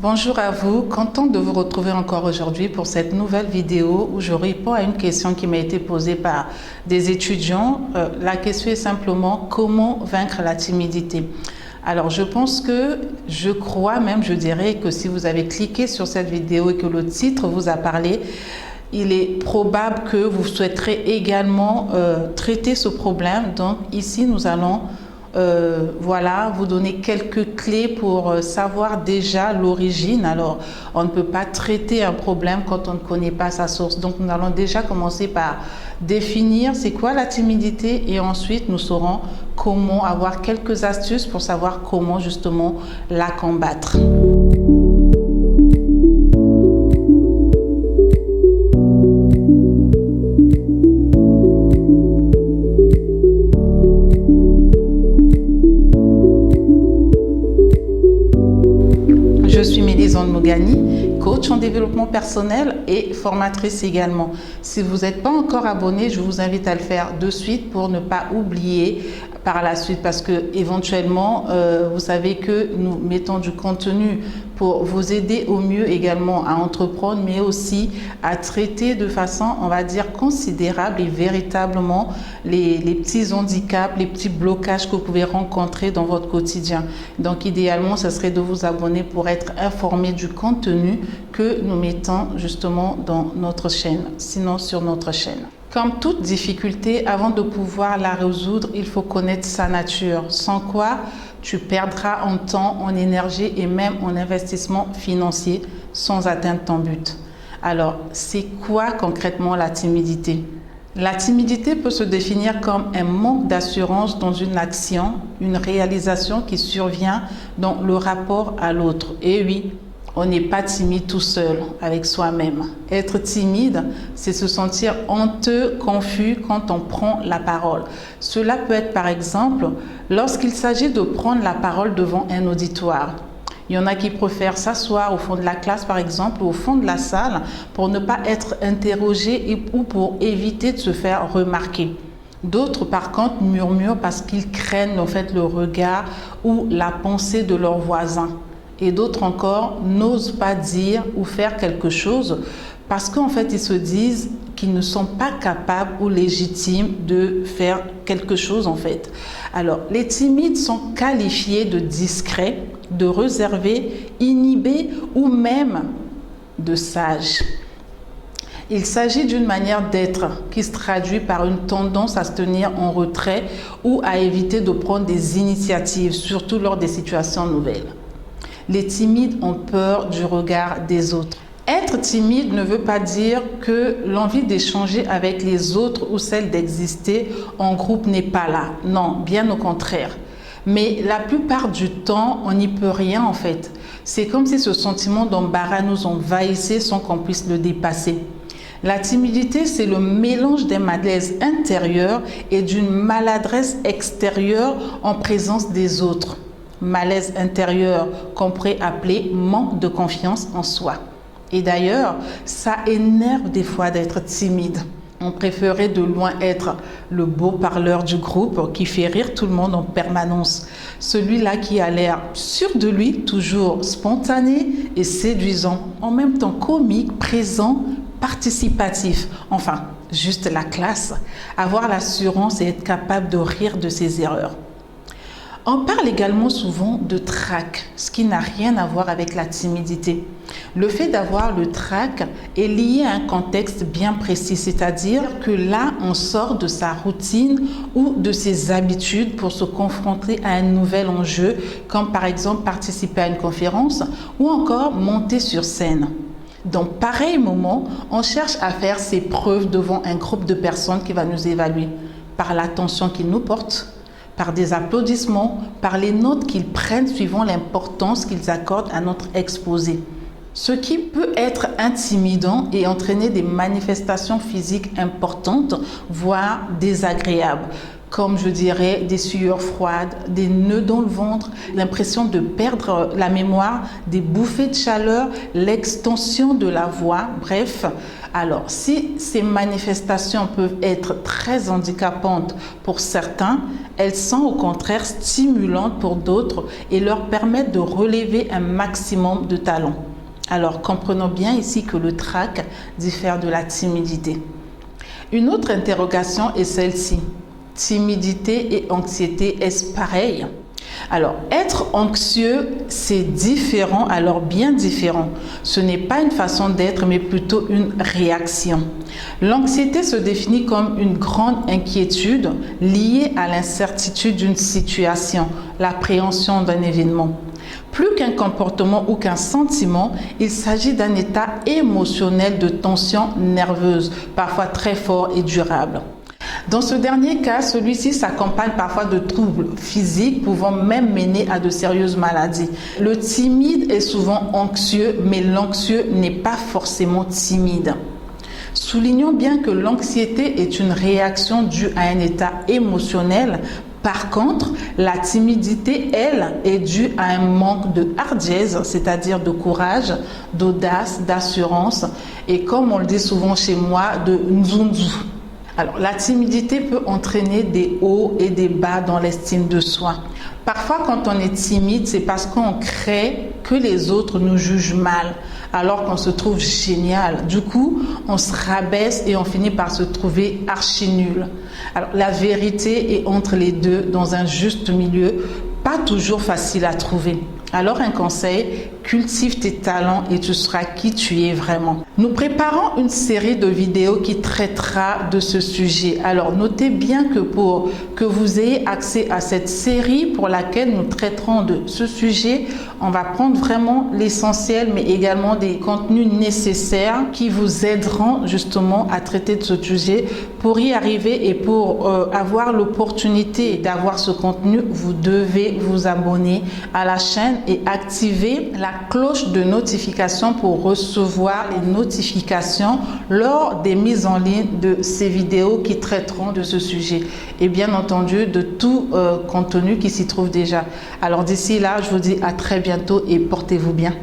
Bonjour à vous, contente de vous retrouver encore aujourd'hui pour cette nouvelle vidéo où je réponds à une question qui m'a été posée par des étudiants. La question est simplement comment vaincre la timidité. Alors je dirais que si vous avez cliqué sur cette vidéo et que le titre vous a parlé, il est probable que vous souhaiterez également traiter ce problème. Donc ici nous allons vous donner quelques clés pour savoir déjà l'origine. Alors, on ne peut pas traiter un problème quand on ne connaît pas sa source. Donc, nous allons déjà commencer par définir c'est quoi la timidité et ensuite nous saurons comment avoir quelques astuces pour savoir comment justement la combattre. Je suis Mélisande Mogani, coach en développement personnel et formatrice également. Si vous n'êtes pas encore abonné, je vous invite à le faire de suite pour ne pas oublier par la suite parce que éventuellement, vous savez que nous mettons du contenu pour vous aider au mieux également à entreprendre, mais aussi à traiter de façon, on va dire, considérable et véritablement les petits handicaps, les petits blocages que vous pouvez rencontrer dans votre quotidien. Donc, idéalement, ce serait de vous abonner pour être informé du contenu que nous mettons justement dans notre chaîne, sinon sur notre chaîne. Comme toute difficulté, avant de pouvoir la résoudre, il faut connaître sa nature, sans quoi tu perdras en temps, en énergie et même en investissement financier sans atteindre ton but. Alors, c'est quoi concrètement la timidité? La timidité peut se définir comme un manque d'assurance dans une action, une réalisation qui survient dans le rapport à l'autre. Et oui, on n'est pas timide tout seul avec soi-même. Être timide, c'est se sentir honteux, confus quand on prend la parole. Cela peut être par exemple lorsqu'il s'agit de prendre la parole devant un auditoire. Il y en a qui préfèrent s'asseoir au fond de la classe par exemple ou au fond de la salle pour ne pas être interrogés ou pour éviter de se faire remarquer. D'autres par contre murmurent parce qu'ils craignent en fait le regard ou la pensée de leurs voisins. Et d'autres encore n'osent pas dire ou faire quelque chose parce qu'en fait, ils se disent qu'ils ne sont pas capables ou légitimes de faire quelque chose en fait. Alors, les timides sont qualifiés de discrets, de réservés, inhibés ou même de sages. Il s'agit d'une manière d'être qui se traduit par une tendance à se tenir en retrait ou à éviter de prendre des initiatives, surtout lors des situations nouvelles. Les timides ont peur du regard des autres. Être timide ne veut pas dire que l'envie d'échanger avec les autres ou celle d'exister en groupe n'est pas là. Non, bien au contraire. Mais la plupart du temps, on n'y peut rien en fait. C'est comme si ce sentiment d'embarras nous envahissait sans qu'on puisse le dépasser. La timidité, c'est le mélange d'un malaise intérieur et d'une maladresse extérieure en présence des autres. Malaise intérieur qu'on pourrait appeler manque de confiance en soi. Et d'ailleurs, ça énerve des fois d'être timide. On préférait de loin être le beau parleur du groupe qui fait rire tout le monde en permanence. Celui-là qui a l'air sûr de lui, toujours spontané et séduisant, en même temps comique, présent, participatif. Enfin, juste la classe. Avoir l'assurance et être capable de rire de ses erreurs. On parle également souvent de trac, ce qui n'a rien à voir avec la timidité. Le fait d'avoir le trac est lié à un contexte bien précis, c'est-à-dire que là, on sort de sa routine ou de ses habitudes pour se confronter à un nouvel enjeu, comme par exemple participer à une conférence ou encore monter sur scène. Dans pareil moment, on cherche à faire ses preuves devant un groupe de personnes qui va nous évaluer par l'attention qu'ils nous portent, par des applaudissements, par les notes qu'ils prennent suivant l'importance qu'ils accordent à notre exposé. Ce qui peut être intimidant et entraîner des manifestations physiques importantes, voire désagréables, comme je dirais des sueurs froides, des nœuds dans le ventre, l'impression de perdre la mémoire, des bouffées de chaleur, l'extension de la voix, bref. Alors, si ces manifestations peuvent être très handicapantes pour certains, elles sont au contraire stimulantes pour d'autres et leur permettent de relever un maximum de talent. Alors, comprenons bien ici que le trac diffère de la timidité. Une autre interrogation est celle-ci. Timidité et anxiété, est-ce pareil? Alors, être anxieux, c'est différent, alors bien différent. Ce n'est pas une façon d'être, mais plutôt une réaction. L'anxiété se définit comme une grande inquiétude liée à l'incertitude d'une situation, l'appréhension d'un événement. Plus qu'un comportement ou qu'un sentiment, il s'agit d'un état émotionnel de tension nerveuse, parfois très fort et durable. Dans ce dernier cas, celui-ci s'accompagne parfois de troubles physiques pouvant même mener à de sérieuses maladies. Le timide est souvent anxieux, mais l'anxieux n'est pas forcément timide. Soulignons bien que l'anxiété est une réaction due à un état émotionnel. Par contre, la timidité, elle, est due à un manque de hardiesse, c'est-à-dire de courage, d'audace, d'assurance et, comme on le dit souvent chez moi, de nzunzu. Alors, la timidité peut entraîner des hauts et des bas dans l'estime de soi. Parfois, quand on est timide, c'est parce qu'on crée que les autres nous jugent mal, alors qu'on se trouve génial. Du coup, on se rabaisse et on finit par se trouver archi nul. Alors, la vérité est entre les deux, dans un juste milieu, pas toujours facile à trouver. Alors un conseil, cultive tes talents et tu seras qui tu es vraiment. Nous préparons une série de vidéos qui traitera de ce sujet. Alors notez bien que pour que vous ayez accès à cette série pour laquelle nous traiterons de ce sujet, on va prendre vraiment l'essentiel mais également des contenus nécessaires qui vous aideront justement à traiter de ce sujet. Pour y arriver et pour avoir l'opportunité d'avoir ce contenu, vous devez vous abonner à la chaîne et activer la cloche de notification pour recevoir les notifications lors des mises en ligne de ces vidéos qui traiteront de ce sujet et bien entendu de tout contenu qui s'y trouve déjà. Alors d'ici là, je vous dis à très bientôt et portez-vous bien.